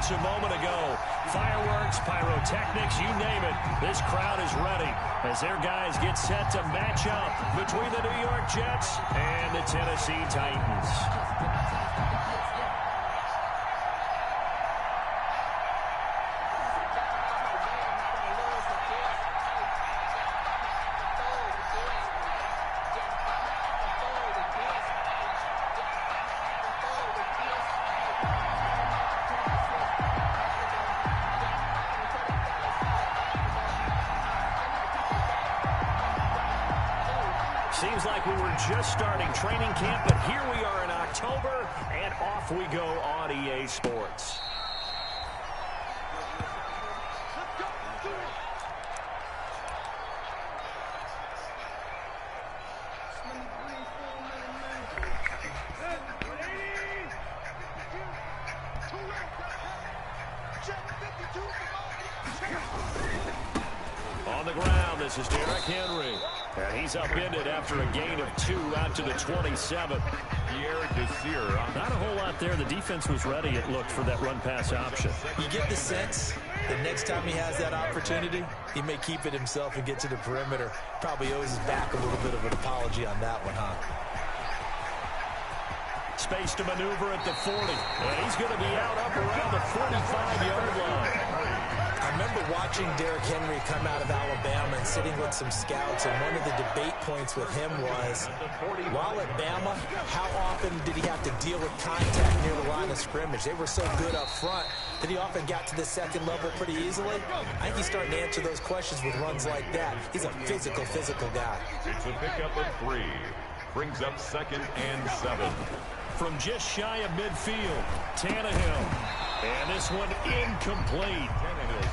seconds a moment ago. Fireworks, pyrotechnics, you name it. This crowd is ready as their guys get set to match up between the New York Jets and the Tennessee Titans. Seems like we were just starting training camp, but here we are in October, and off we go on EA Sports. On the ground, this is Derrick Henry. And he's upended after a gain of 2 out to the 27. Not a whole lot there. The defense was ready, it looked, for that run-pass option. You get the sense that next time he has that opportunity, he may keep it himself and get to the perimeter. Probably owes his back a little bit of an apology on that one, huh? Space to maneuver at the 40. And he's going to be out up around the 45-yard line. I remember watching Derrick Henry come out of Alabama and sitting with some scouts, and one of the debate points with him was, while at Bama, how often did he have to deal with contact near the line of scrimmage? They were so good up front that he often got to the second level pretty easily. I think he's starting to answer those questions with runs like that. He's a physical guy. It's a pickup of 3. Brings up 2nd and 7. From just shy of midfield, Tannehill. And this one incomplete.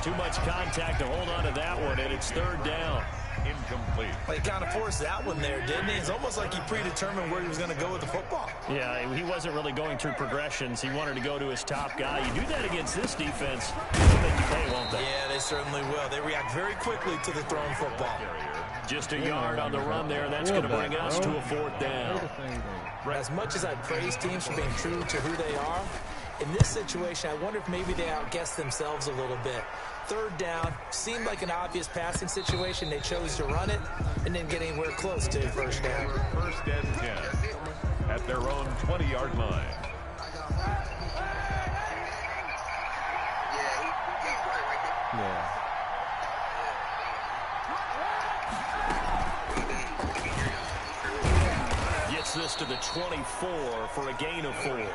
Too much contact to hold on to that one, and it's 3rd down. Incomplete. Well, he kind of forced that one there, didn't he? It's almost like he predetermined where he was going to go with the football. Yeah, he wasn't really going through progressions. He wanted to go to his top guy. You do that against this defense, they'll make you pay, won't they? Yeah, they certainly will. They react very quickly to the thrown football. Just a yard on the run there. That's going to bring us to a 4th down. As much as I praise teams for being true to who they are, in this situation, I wonder if maybe they outguessed themselves a little bit. 3rd down seemed like an obvious passing situation. They chose to run it and didn't get anywhere close to 1st down. 1st and 10 at their own 20-yard line. Yeah. Gets this to the 24 for a gain of 4.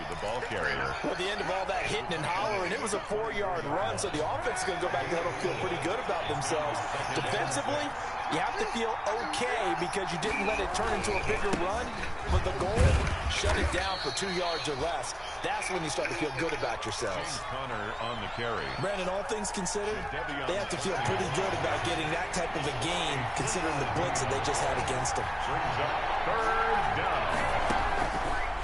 The ball carrier. Well, the end of all that hitting and hollering, it was a 4-yard run, so the offense is going to go back there and feel pretty good about themselves. Defensively, you have to feel okay because you didn't let it turn into a bigger run, but the goal, shut it down for 2 yards or less. That's when you start to feel good about yourselves. Connor on the carry. Brandon, all things considered, they have to feel pretty good about getting that type of a gain, considering the blitz that they just had against them. Brings up 3rd down.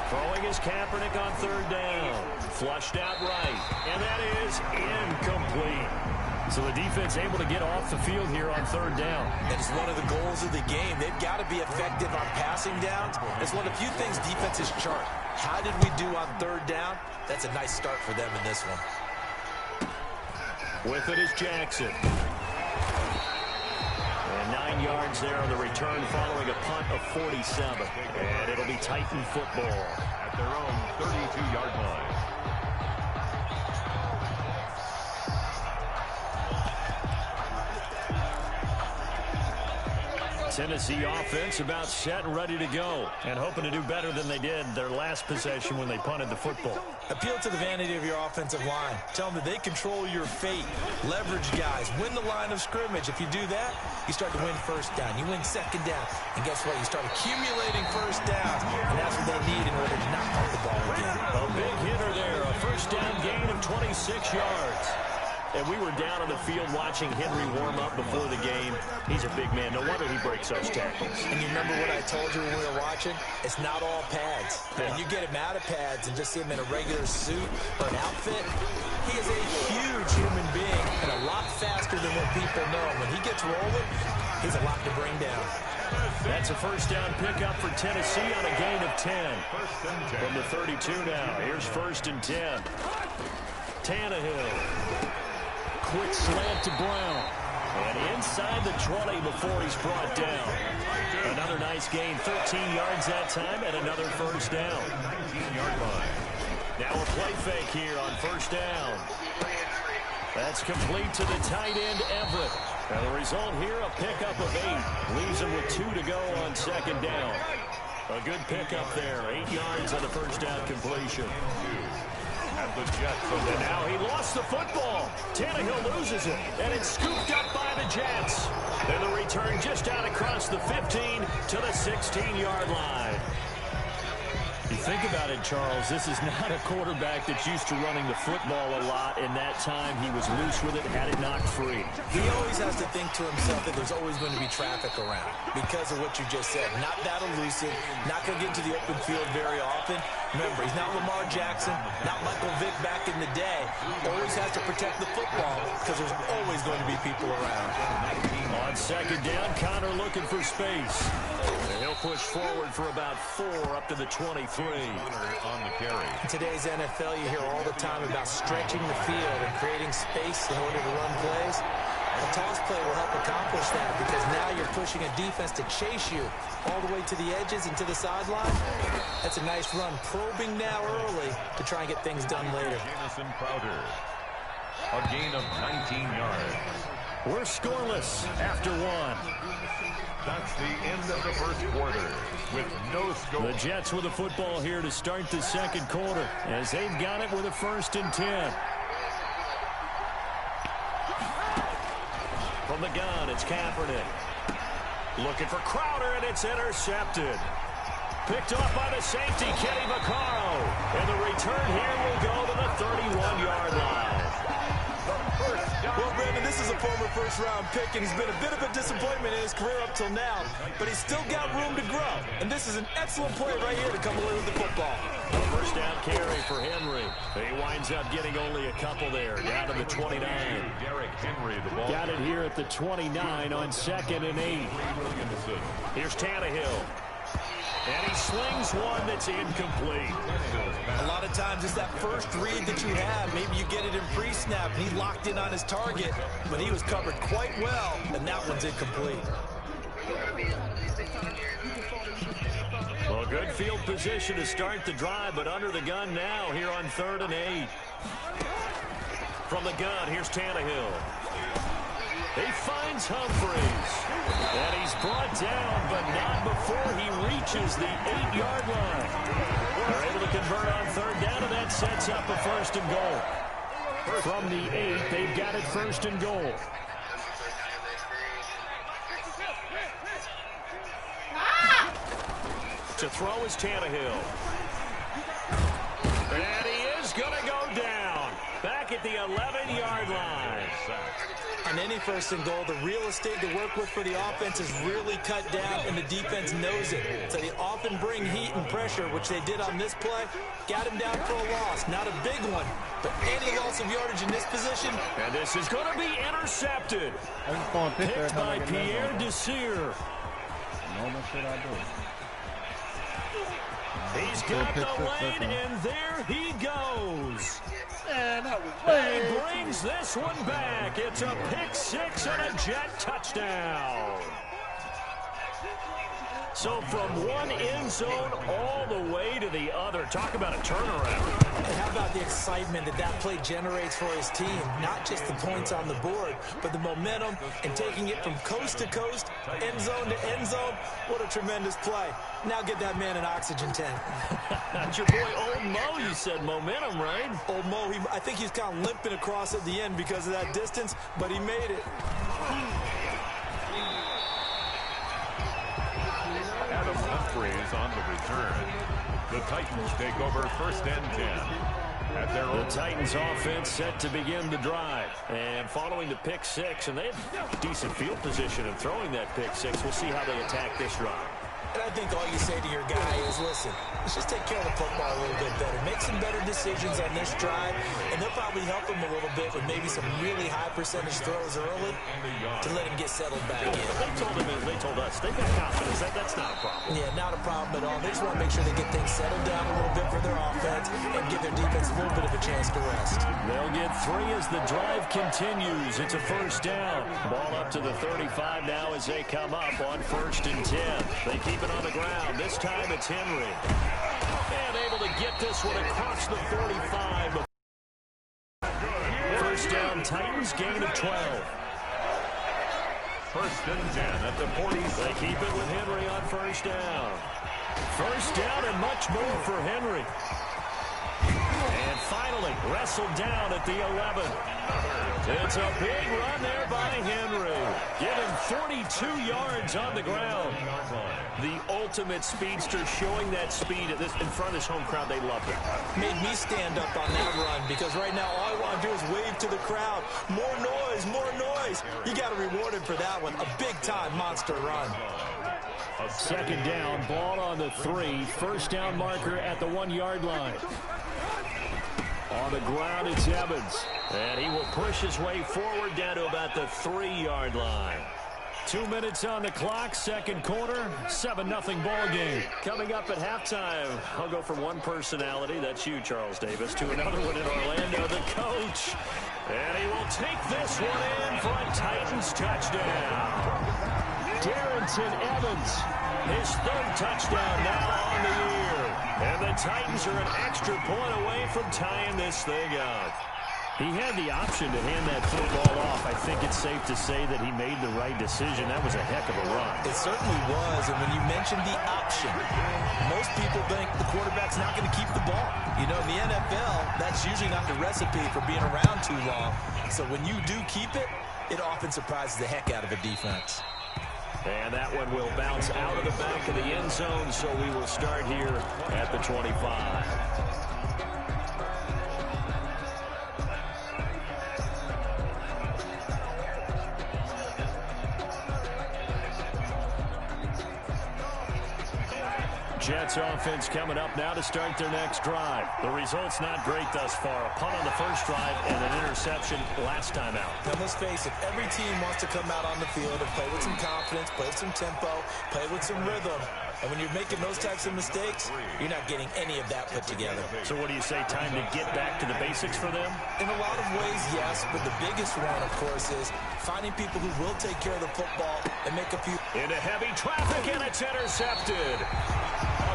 Throwing his Kaepernick on 3rd down. Flushed out right. And that is incomplete. So the defense able to get off the field here on 3rd down. That is one of the goals of the game. They've got to be effective on passing downs. It's one of the few things defenses chart. How did we do on 3rd down? That's a nice start for them in this one. With it is Jackson. And 9 yards there on the return following a punt of 47. And it'll be Titan football at their own 32-yard line. Tennessee offense about set and ready to go, and hoping to do better than they did their last possession when they punted the football. Appeal to the vanity of your offensive line. Tell them that they control your fate. Leverage guys. Win the line of scrimmage. If you do that, you start to win 1st down. You win 2nd down. And guess what? You start accumulating 1st downs, and that's what they need in order to not punt the ball again. A big hitter there. A 1st down gain of 26 yards. And we were down on the field watching Henry warm up before the game. He's a big man. No wonder he breaks those tackles. And you remember what I told you when we were watching? It's not all pads. When you get him out of pads and just see him in a regular suit or an outfit, he is a huge human being and a lot faster than what people know. When he gets rolling, he's a lot to bring down. That's a 1st down pickup for Tennessee on a gain of 10. From the 32 now. Here's 1st and 10. Tannehill. Quick slant to Brown. And inside the 20 before he's brought down. Another nice gain, 13 yards that time, and another first down. 19-yard line. Now a play fake here on first down. That's complete to the tight end, Everett. And the result here, a pickup of 8. Leaves him with 2 to go on second down. A good pickup there, 8 yards on the first down completion. And the Jets. And now he lost the football. Tannehill loses it, and it's scooped up by the Jets. And the return just out across the 15 to the 16-yard line. You think about it, Charles, this is not a quarterback that's used to running the football a lot. In that time, he was loose with it, had it knocked free. He always has to think to himself that there's always going to be traffic around because of what you just said. Not that elusive, not going to get into the open field very often. Remember, he's not Lamar Jackson, not Michael Vick back in the day. Always has to protect the football because there's always going to be people around. On second down, Connor looking for space. And he'll push forward for about 4 up to the 23. On the carry. In today's NFL, you hear all the time about stretching the field and creating space in order to run plays. A toss play will help accomplish that because now you're pushing a defense to chase you all the way to the edges and to the sideline. That's a nice run. Probing now early to try and get things done later. Jamison Crowder. A gain of 19 yards. We're scoreless after 1. That's the end of the first quarter with no score. The Jets with the football here to start the second quarter as they've got it with a 1st and 10. From the gun, it's Kaepernick. Looking for Crowder, and it's intercepted. Picked off by the safety, Kenny Vaccaro. And the return here will go to the 31-yard line. Well, Brandon, this is a former first-round pick, and he's been a bit of a disappointment in his career up till now, but he's still got room to grow. And this is an excellent play right here to come away with the football. First down carry for Henry. He winds up getting only a couple there, down to the 29. Derrick Henry, the ball. Got it here at the 29 on 2nd and 8. Here's Tannehill. And he slings one that's incomplete. A lot of times it's that first read that you have. Maybe you get it in pre-snap, and he locked in on his target, but he was covered quite well, and that one's incomplete. Well, good field position to start the drive, but under the gun now here on 3rd and 8. From the gun, here's Tannehill. He finds Humphries. And he's brought down, but not before he reaches the 8-yard line. They're able to convert on 3rd down, and that sets up a 1st and goal. From the 8, they've got it 1st and goal. To throw is Tannehill. And he is going to go down. Back at the 11-yard line. On any 1st and goal, the real estate to work with for the offense is really cut down, and the defense knows it. So they often bring heat and pressure, which they did on this play. Got him down for a loss. Not a big one, but any loss of yardage in this position. And this is going to be intercepted. Picked by Pierre Desir. He's got the lane, and there he goes. And he brings this one back. It's a pick 6 and a Jet touchdown. So from one end zone all the way to the other. Talk about a turnaround. And how about the excitement that that play generates for his team? Not just the points on the board, but the momentum and taking it from coast to coast, end zone to end zone. What a tremendous play. Now get that man an oxygen tank. That's your boy Old Mo, you said. Momentum, right? Old Mo, I think he's kind of limping across at the end because of that distance, but he made it. Adam Humphries on the return. The Titans take over 1st and 10. At their the Titans offense set to begin the drive. And following the pick 6, and they have decent field position in throwing that pick 6. We'll see how they attack this drive. And I think all you say to your guy is, listen, let's just take care of the football a little bit better. Make some some better decisions on this drive, and they'll probably help him a little bit with maybe some really high percentage throws early to let him get settled back in. They told us they've got confidence. That's not a problem. Yeah, not a problem at all. They just want to make sure they get things settled down a little bit for their offense and give their defense a little bit of a chance to rest. They'll get 3 as the drive continues. It's a first down. Ball up to the 35 now as they come up on 1st and 10. They keep it on the ground. This time it's Henry. And able to get this one across the 35. First down, Titans, gain of 12. 1st and 10 at the 40. They keep it with Henry on first down. First down and much more for Henry. And finally, wrestled down at the 11. It's a big run there by Henry. Given 42 yards on the ground. The ultimate speedster, showing that speed in front of this home crowd. They love it. Made me stand up on that run because right now all I want to do is wave to the crowd. More noise, more noise. You got to reward him for that one. A big-time monster run. Second down, ball on the 3. First down marker at the 1-yard line. On the ground, it's Evans. And he will push his way forward down to about the 3-yard line. 2 minutes on the clock, second quarter, 7-0 ball game. Coming up at halftime, I'll go from one personality, that's you, Charles Davis, to another one in Orlando, the coach. And he will take this one in for a Titans touchdown. Darrington Evans, his 3rd touchdown now on the year. And the Titans are an extra point away from tying this thing up. He had the option to hand that football off. I think it's safe to say that he made the right decision. That was a heck of a run. It certainly was, and when you mentioned the option, most people think the quarterback's not going to keep the ball. You know, in the NFL, that's usually not the recipe for being around too long. So when you do keep it, it often surprises the heck out of a defense. And that one will bounce out of the back of the end zone, so we will start here at the 25. Jets offense coming up now to start their next drive. The result's not great thus far. A punt on the first drive and an interception last time out. Now, let's face it, every team wants to come out on the field and play with some confidence, play with some tempo, play with some rhythm. And when you're making those types of mistakes, you're not getting any of that put together. So what do you say, time to get back to the basics for them? In a lot of ways, yes, but the biggest one, of course, is finding people who will take care of the football and make a few... Into heavy traffic, and it's intercepted.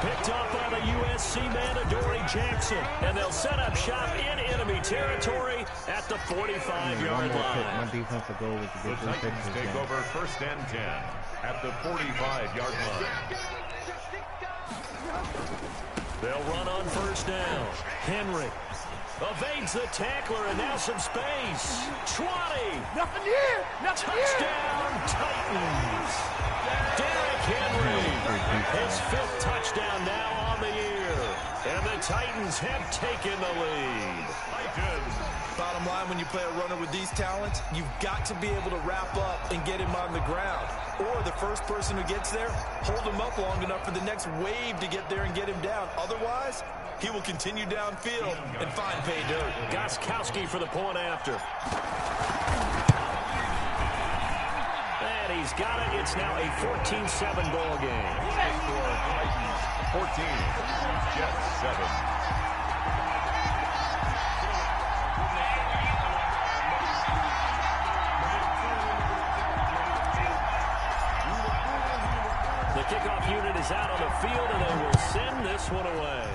Picked up by the USC man, Adoree Jackson. And they'll set up shop in enemy territory at the 45-yard line. My defensive goal was to The get 3 Titans picks take over 1st and 10 at the 45-yard line. They'll run on first down. Henry evades the tackler, and now some space. 20. Nothing here. Touchdown, Titans. Derrick Henry, his 5th touchdown now on the year. And the Titans have taken the lead. Bottom line, when you play a runner with these talents, you've got to be able to wrap up and get him on the ground. Or the first person who gets there, hold him up long enough for the next wave to get there and get him down. Otherwise, he will continue downfield and find pay dirt. Gostkowski for the point after. And he's got it. It's now a 14-7 ball game. Score Titans 14, Jets 7. The kickoff unit is out on the field, and they will send this one away.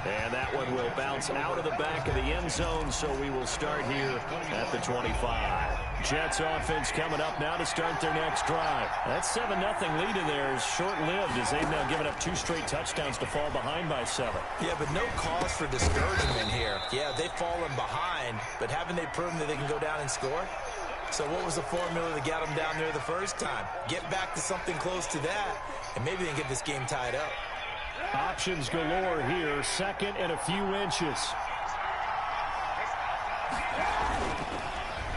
And that one will bounce out of the back of the end zone, so we will start here at the 25. Jets offense coming up now to start their next drive. That 7-0 lead in there is short-lived as they've now given up 2 straight touchdowns to fall behind by 7. Yeah, but no cause for discouragement here. Yeah, they've fallen behind, but haven't they proven that they can go down and score? So what was the formula that got them down there the first time? Get back to something close to that, and maybe they can get this game tied up. Options galore here, 2nd and a few inches.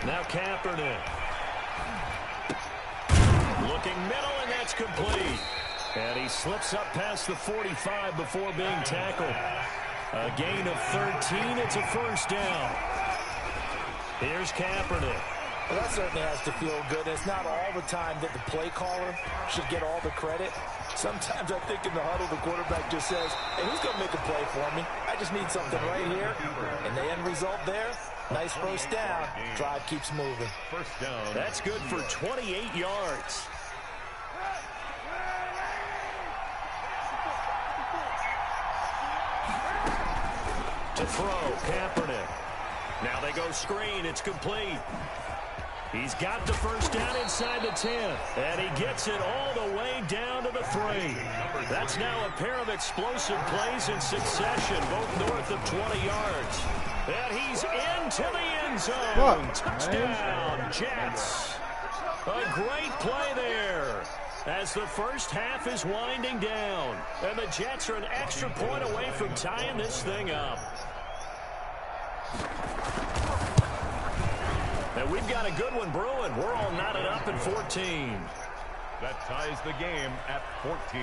Now Kaepernick. Looking middle, and that's complete. And he slips up past the 45 before being tackled. A gain of 13. It's a first down. Here's Kaepernick. Well, that certainly has to feel good. It's not all the time that the play caller should get all the credit. Sometimes I think in the huddle, the quarterback just says, hey, who's going to make a play for me? I just need something right here. And the end result there, nice first down. Drive keeps moving. First down. That's good for 28 yards. To throw, Kaepernick. Now they go screen. It's complete. He's got the first down inside the 10. And he gets it all the way down to the 3. That's now a pair of explosive plays in succession, both north of 20 yards. And he's into the end zone. What? Touchdown, Jets. A great play there as the first half is winding down. And the Jets are an extra point away from tying this thing up. And we've got a good one brewing. We're all knotted up at 14. That ties the game at 14.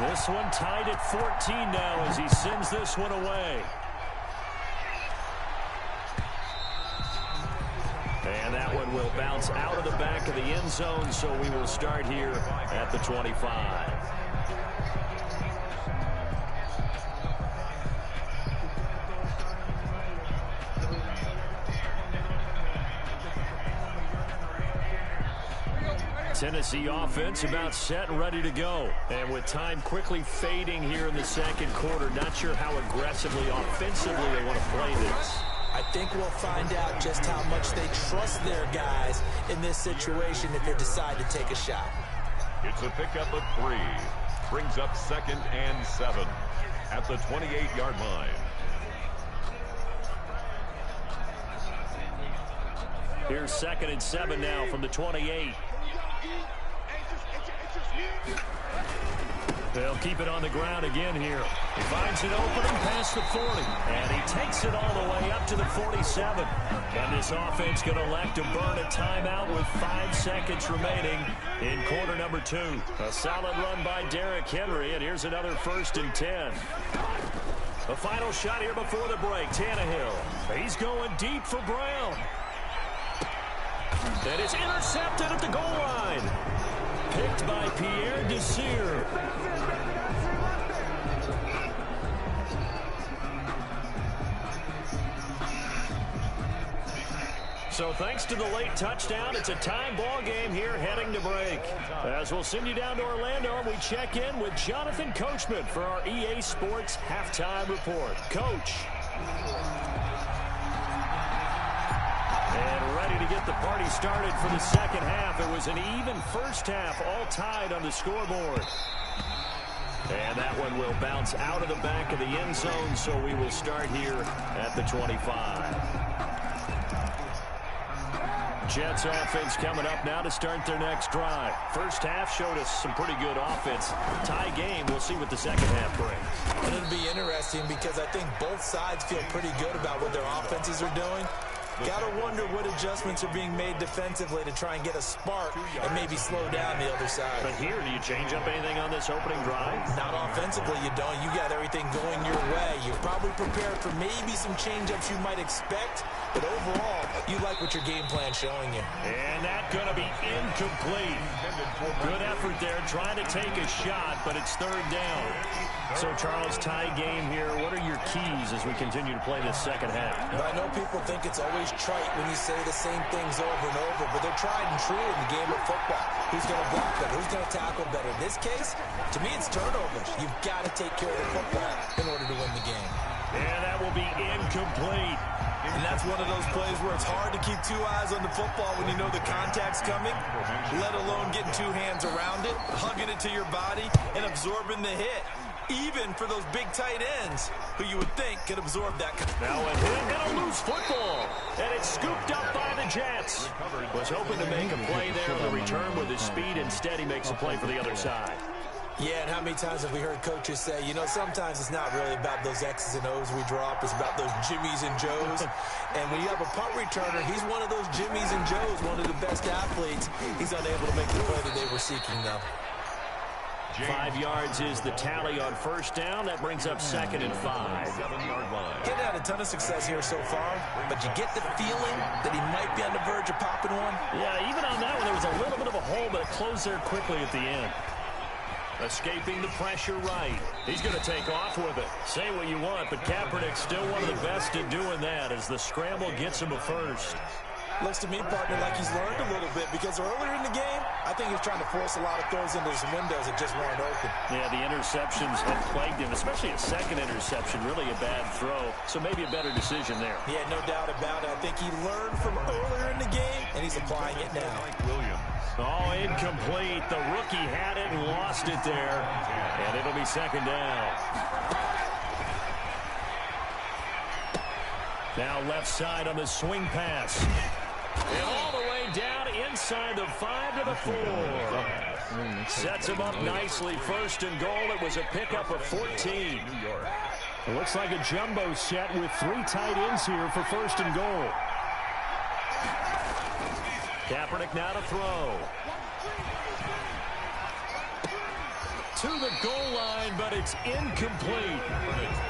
This one tied at 14 now as he sends this one away. And that one will bounce out of the back of the end zone, so we will start here at the 25. Tennessee offense about set and ready to go. And with time quickly fading here in the second quarter, not sure how aggressively, offensively they want to play this. I think we'll find out just how much they trust their guys in this situation if they decide to take a shot. It's a pickup of 3. Brings up 2nd and 7 at the 28-yard line. Here's 2nd and 7 now from the 28. They'll keep it on the ground again here. He finds an opening past the 40. And he takes it all the way up to the 47. And this offense going to elect to burn a timeout with 5 seconds remaining in quarter number 2. A solid run by Derrick Henry. And here's another 1st and 10. A final shot here before the break. Tannehill. He's going deep for Brown. That is intercepted at the goal line. Picked by Pierre Desir. So thanks to the late touchdown, it's a time ball game here heading to break. As we'll send you down to Orlando, and we check in with Jonathan Coachman for our EA Sports Halftime Report. Coach. And ready to get the party started for the second half. It was an even first half, all tied on the scoreboard. And that one will bounce out of the back of the end zone, so we will start here at the 25. Jets offense coming up now to start their next drive. First half showed us some pretty good offense. Tie game, we'll see what the second half brings. And it'll be interesting because I think both sides feel pretty good about what their offenses are doing. Got to wonder what adjustments are being made defensively to try and get a spark and maybe slow down the other side. But here, do you change up anything on this opening drive? Not offensively, you don't. You got everything going your way. You're probably prepared for maybe some change-ups you might expect, but overall, you like what your game plan's showing you. And that's going to be incomplete. Good effort there, trying to take a shot, but it's 3rd down. So, Charles, tie game here. What are your keys as we continue to play this second half? I know people think it's always trite when you say the same things over and over, but they're tried and true in the game of football. Who's going to block better? Who's going to tackle better? In this case, to me, it's turnovers. You've got to take care of the football in order to win the game. And that will be incomplete. And that's one of those plays where it's hard to keep 2 eyes on the football when you know the contact's coming, let alone getting 2 hands around it, hugging it to your body, and absorbing the hit. Even for those big tight ends who you would think could absorb that. Now a hit and a loose football. And it's scooped up by the Jets. Was hoping to make a play there on the return with his speed. Instead, he makes a play for the other side. Yeah, and how many times have we heard coaches say, you know, sometimes it's not really about those X's and O's we drop. It's about those Jimmies and Joes. And when you have a punt returner, he's one of those Jimmies and Joes, one of the best athletes. He's unable to make the play that they were seeking, though. 5 yards is the tally on first down. That brings up 2nd and 5. 7-yard line. Getting had a ton of success here so far, but you get the feeling that he might be on the verge of popping one. Yeah, even on that one, there was a little bit of a hole, but it closed there quickly at the end. Escaping the pressure right. He's going to take off with it. Say what you want, but Kaepernick's still one of the best at doing that as the scramble gets him a first. Looks to me, partner, like he's learned a little bit because earlier in the game, I think he was trying to force a lot of throws into some windows that just weren't open. Yeah, the interceptions have plagued him, especially a second interception, really a bad throw. So maybe a better decision there. Yeah, no doubt about it. I think he learned from earlier in the game, and he's applying it now. Mike Williams. Oh, incomplete. The rookie had it and lost it there. And it'll be 2nd down. Now left side on the swing pass. And all the way down inside the 5 to the 4. Sets him up nicely. 1st and goal. It was a pickup of 14. New York. It looks like a jumbo set with 3 tight ends here for 1st and goal. Kaepernick now to throw. To the goal line, but it's incomplete.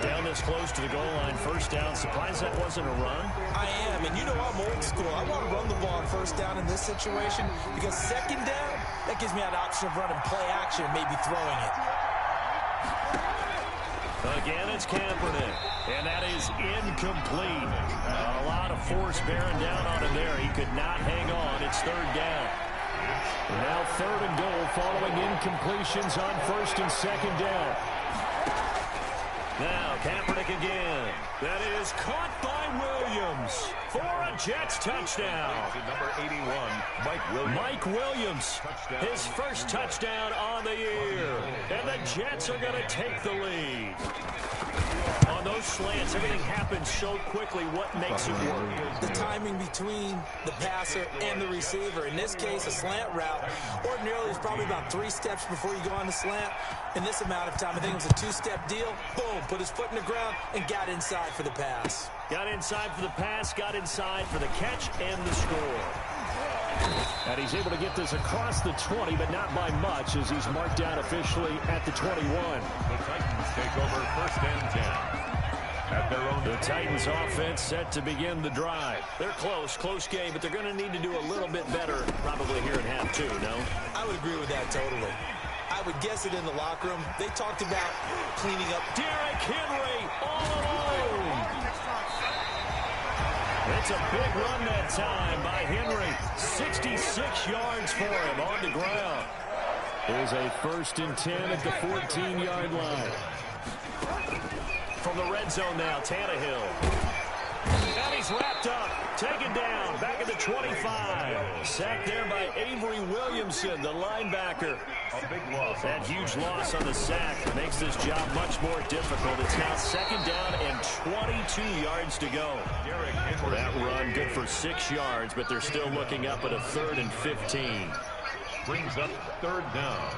Down this close to the goal line, 1st down. Surprised that wasn't a run? I am, and you know I'm old school. I want to run the ball on 1st down in this situation because 2nd down, that gives me an option of running play action and maybe throwing it. Again, it's Kaepernick, and that is incomplete. A lot of force bearing down on him there. He could not hang on. It's 3rd down. Now 3rd and goal following incompletions on 1st and 2nd down. Now Kaepernick again. That is caught by Williams for a Jets touchdown. To number 81, Mike Williams. Mike Williams, his first touchdown on the year. And the Jets are going to take the lead. On those slants, everything happens so quickly. What makes it work? The timing between the passer and the receiver. In this case, a slant route. Ordinarily, it's probably about 3 steps before you go on the slant. In this amount of time, I think it was a 2-step deal. Boom, put his foot in the ground and got inside for the pass. Got inside for the pass, got inside for the catch and the score. And he's able to get this across the 20, but not by much as he's marked down officially at the 21. The Titans take over 1st and 10. At their own. The Titans offense set to begin the drive. They're close game, but they're going to need to do a little bit better probably here in half 2, no? I would agree with that totally. I would guess it in the locker room. They talked about cleaning up. Derrick Henry all alone. It's a big run that time by Henry. 66 yards for him on the ground. Here's a 1st and 10 at the 14-yard line. From the red zone now, Tannehill. And he's wrapped up. Taken down. Back at the 25. Sacked there by Avery Williamson, the linebacker. A big loss. That huge loss on the sack makes this job much more difficult. It's now 2nd down and 22 yards to go. Derrick Henry. That run good for 6 yards, but they're still looking up at a 3rd and 15. Brings up 3rd down.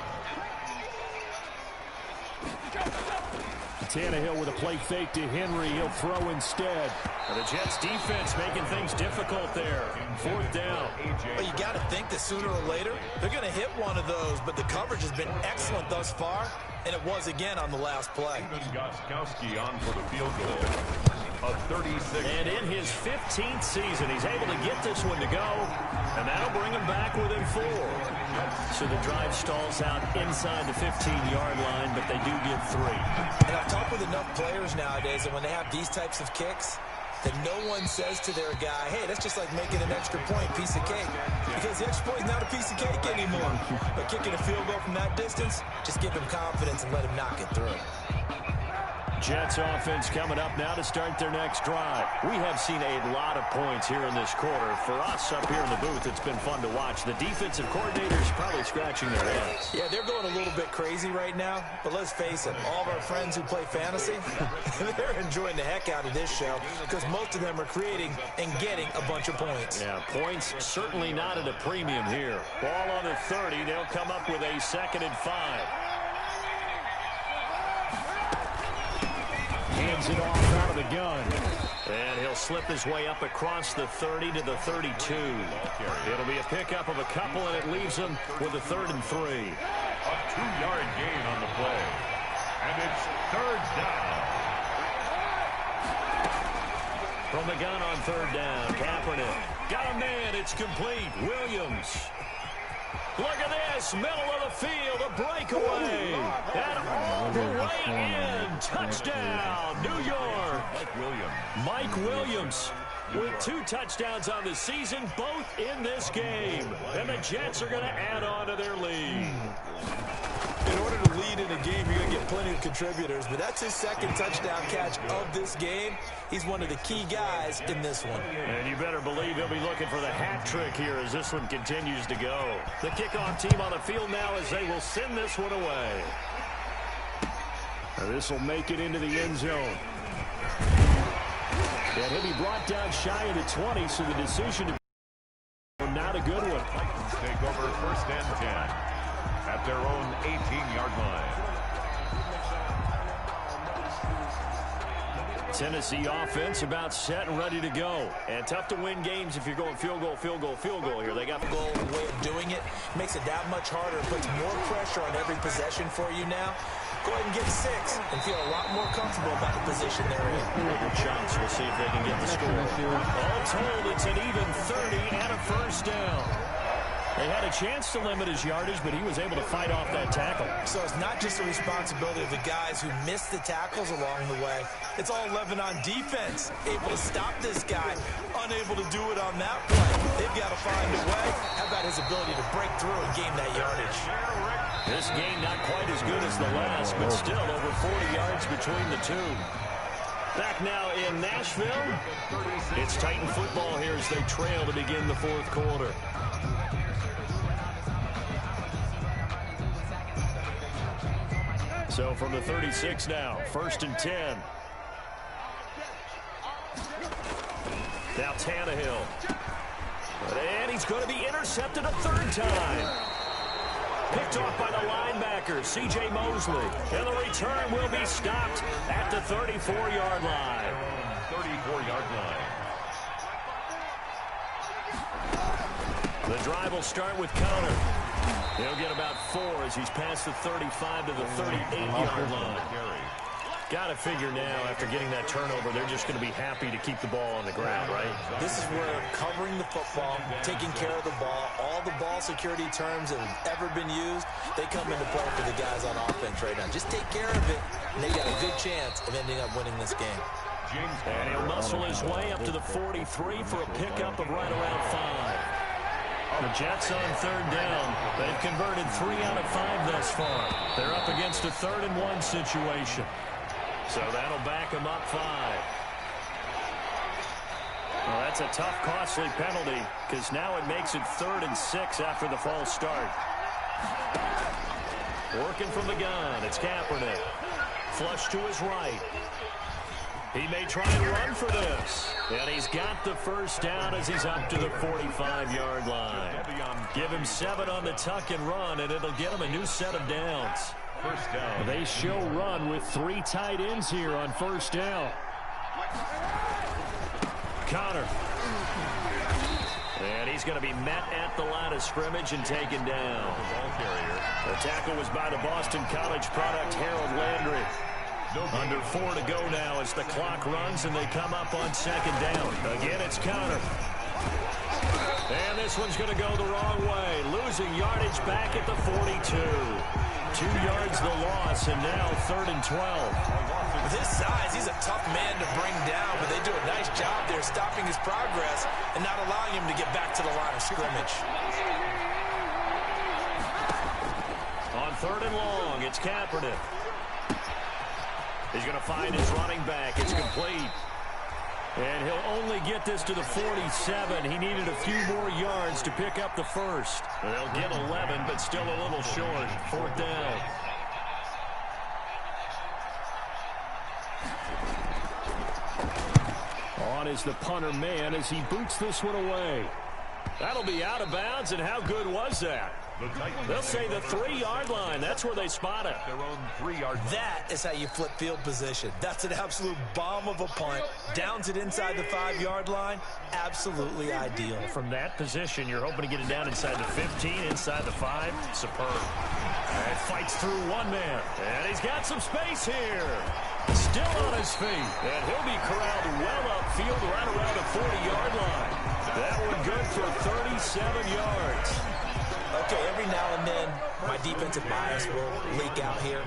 Tannehill with a play fake to Henry. He'll throw instead. And the Jets defense making things difficult there. 4th down. But you got to think that sooner or later, they're going to hit one of those. But the coverage has been excellent thus far, and it was again on the last play. Gostkowski on for the field goal. A 36. And in his 15th season, he's able to get this one to go. And that'll bring him back within 4. So the drive stalls out inside the 15-yard line, but they do get 3. And I've talked with enough players nowadays that when they have these types of kicks, that no one says to their guy, hey, that's just like making an extra point, piece of cake. Because the extra point is not a piece of cake anymore. But kicking a field goal from that distance, just give him confidence and let him knock it through. Jets offense coming up now to start their next drive. We have seen a lot of points here in this quarter. For us up here in the booth, it's been fun to watch. The defensive coordinators probably scratching their heads. Yeah, they're going a little bit crazy right now. But let's face it, all of our friends who play fantasy, they're enjoying the heck out of this show because most of them are creating and getting a bunch of points. Yeah, points certainly not at a premium here. Ball on the 30. They'll come up with a 2nd and 5. hands it off out of the gun. And he'll slip his way up across the 30 to the 32. It'll be a pickup of a couple, and it leaves him with a 3rd and 3. A 2-yard gain on the play. And it's 3rd down. From the gun on 3rd down, Kaepernick. Got a man, it's complete. Williams. Look at this, middle of the field, a breakaway. And all the way in, touchdown, New York. Mike Williams with 2 touchdowns on the season, both in this game. And the Jets are going to add on to their lead. In order to lead in a game, you're going to get plenty of contributors, but that's his 2nd touchdown catch of this game. He's one of the key guys in this one. And you better believe he'll be looking for the hat trick here as this one continues to go. The kickoff team on the field now as they will send this one away. This will make it into the end zone. And he'll be brought down shy of the 20, so the decision to not a good one. Titans take over 1st and 10 at their own 18-yard line. Tennessee offense about set and ready to go. And tough to win games if you're going field goal, field goal, field goal here. They got the goal way of doing it. Makes it that much harder. Puts more pressure on every possession for you now. Go ahead and get 6 and feel a lot more comfortable about the position they're in. Bigger chunks. We'll see if they can get the score. All told, it's an even 30 and a 1st down. They had a chance to limit his yardage, but he was able to fight off that tackle. So it's not just the responsibility of the guys who missed the tackles along the way. It's all Levin on defense. Able to stop this guy, unable to do it on that play. They've got to find a way. How about his ability to break through and gain that yardage? This game not quite as good as the last, but still over 40 yards between the two. Back now in Nashville. It's Titan football here as they trail to begin the 4th quarter. So from the 36 now, 1st and 10. Now Tannehill. And he's going to be intercepted a 3rd time. Picked off by the linebacker, C.J. Mosley. And the return will be stopped at the 34-yard line. 34-yard line. The drive will start with Connor. He'll get about 4 as he's past the 35 to the 38-yard line. Got to figure now, after getting that turnover, they're just going to be happy to keep the ball on the ground, right? This is where covering the football, taking care of the ball, all the ball security terms that have ever been used, they come into play for the guys on offense right now. Just take care of it, and they got a good chance of ending up winning this game. And he'll muscle his way up to the 43 for a pickup of right around 5. The Jets on 3rd down. They've converted 3 out of 5 thus far. They're up against a 3rd and 1 situation. So that'll back him up 5. Well, that's a tough, costly penalty because now it makes it 3rd and 6 after the false start. Working from the gun, it's Kaepernick. Flush to his right. He may try and run for this. And he's got the 1st down as he's up to the 45-yard line. Give him 7 on the tuck and run, and it'll get him a new set of downs. 1st down. They show run with 3 tight ends here on 1st down. Connor. And he's going to be met at the line of scrimmage and taken down. The tackle was by the Boston College product, Harold Landry. Under 4 to go now as the clock runs and they come up on 2nd down. Again, it's Connor. And this one's going to go the wrong way. Losing yardage back at the 42. 2 yards the loss, and now 3rd and 12. With his size, he's a tough man to bring down, but they do a nice job there stopping his progress and not allowing him to get back to the line of scrimmage. On 3rd and long, it's Kaepernick. He's going to find his running back. It's complete. And he'll only get this to the 47. He needed a few more yards to pick up the 1st. They'll get 11, but still a little short. 4th down. On is the punter man as he boots this one away. That'll be out of bounds, and how good was that? They'll say the 3-yard line. That's where they spot it. Their own 3-yard line. That is how you flip field position. That's an absolute bomb of a punt. Downs it inside the 5-yard line. Absolutely ideal. From that position, you're hoping to get it down inside the 15, inside the 5. Superb. And fights through one man. And he's got some space here. Still on his feet. And he'll be corralled well upfield right around the 40-yard line. That one good for 37 yards. Okay, every now and then, my defensive bias will leak out here.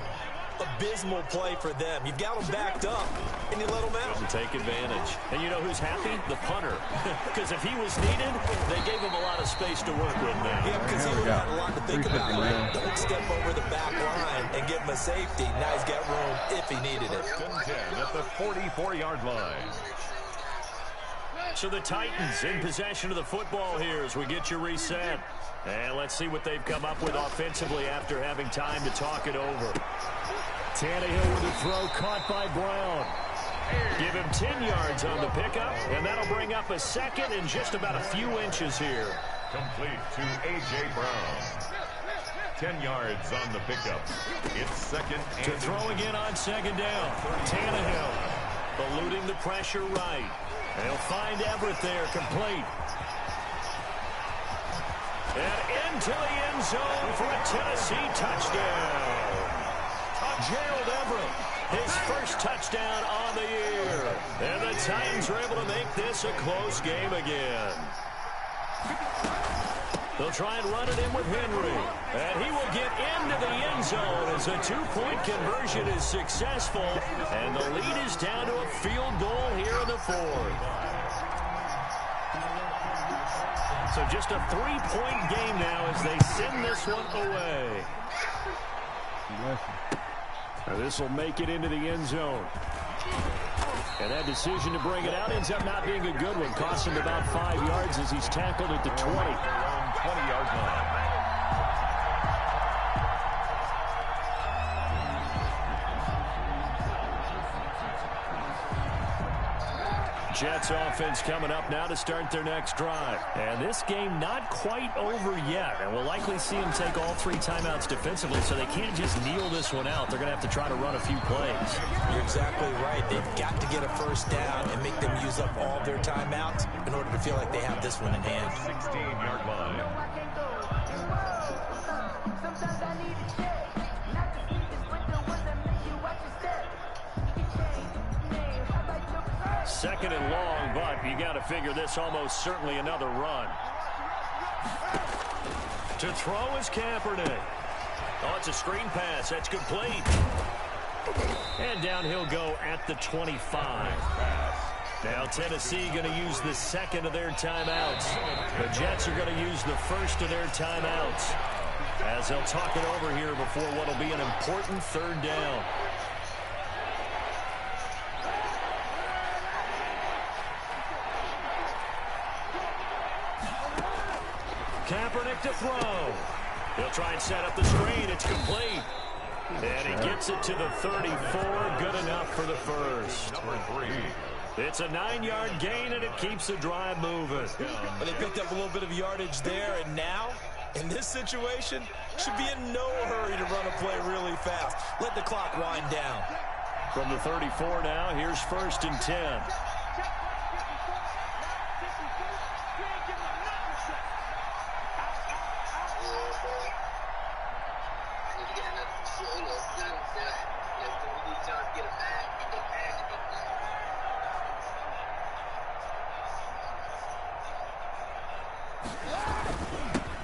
Abysmal play for them. You've got them backed up, and you let them out. And take advantage. And you know who's happy? The punter. Because if he was needed, they gave him a lot of space to work with now. Yeah, because he would have had a lot to think about. Right? Don't step over the back line and give him a safety. Now he's got room if he needed it. 10 at the 44-yard line. So the Titans in possession of the football here as we get you reset. And let's see what they've come up with offensively after having time to talk it over. Tannehill with a throw caught by Brown. Give him 10 yards on the pickup, and that'll bring up a second and just about a few inches here. Complete to A.J. Brown. 10 yards on the pickup. It's second and to throw again on second down. Tannehill eluding the pressure right. They'll find Everett there, complete. And into the end zone for a Tennessee touchdown. Gerald Everett, his first touchdown on the year. And the Titans are able to make this a close game again. They'll try and run it in with Henry. And he will get into the end zone as a 2-point conversion is successful. And the lead is down to a field goal here in the 4th. So just a 3-point game now as they send this one away. Now this will make it into the end zone. And that decision to bring it out ends up not being a good one. Cost him about 5 yards as he's tackled at the 20. 20-yard line. Jets offense coming up now to start their next drive. And this game not quite over yet. And we'll likely see them take all 3 timeouts defensively, so they can't just kneel this one out. They're going to have to try to run a few plays. You're exactly right. They've got to get a first down and make them use up all their timeouts in order to feel like they have this one in hand. 16-yard line. Second and long, but you got to figure this almost certainly another run. To throw is Kaepernick. Oh, it's a screen pass. That's complete. And down he'll go at the 25. Now Tennessee going to use the second of their timeouts. The Jets are going to use the first of their timeouts as they'll talk it over here before what will be an important 3rd down. Kaepernick to throw. He'll try and set up the screen. It's complete. And he gets it to the 34. Good enough for the first. Number 3. It's a 9-yard gain, and it keeps the drive moving. But they picked up a little bit of yardage there, and now, in this situation, should be in no hurry to run a play really fast. Let the clock wind down. From the 34 now, here's 1st and 10.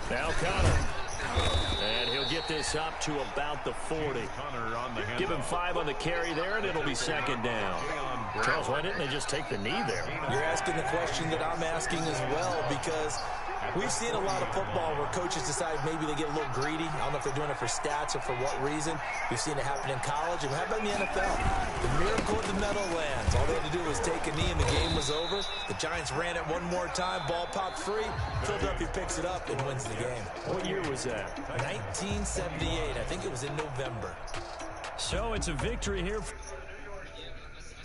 Now Connor. And he'll get this up to about the 40. Give him 5 on the carry there, and it'll be 2nd down. Charles, why didn't they just take the knee there? You're asking the question that I'm asking as well, because we've seen a lot of football where coaches decide maybe they get a little greedy. I don't know if they're doing it for stats or for what reason. We've seen it happen in college, and how about in the NFL? The miracle of the Meadowlands. All they had to do was take a knee, and the game was over. The Giants ran it one more time. Ball popped free. Philadelphia picks it up and wins the game. What year was that? 1978. I think it was in November. So it's a victory here.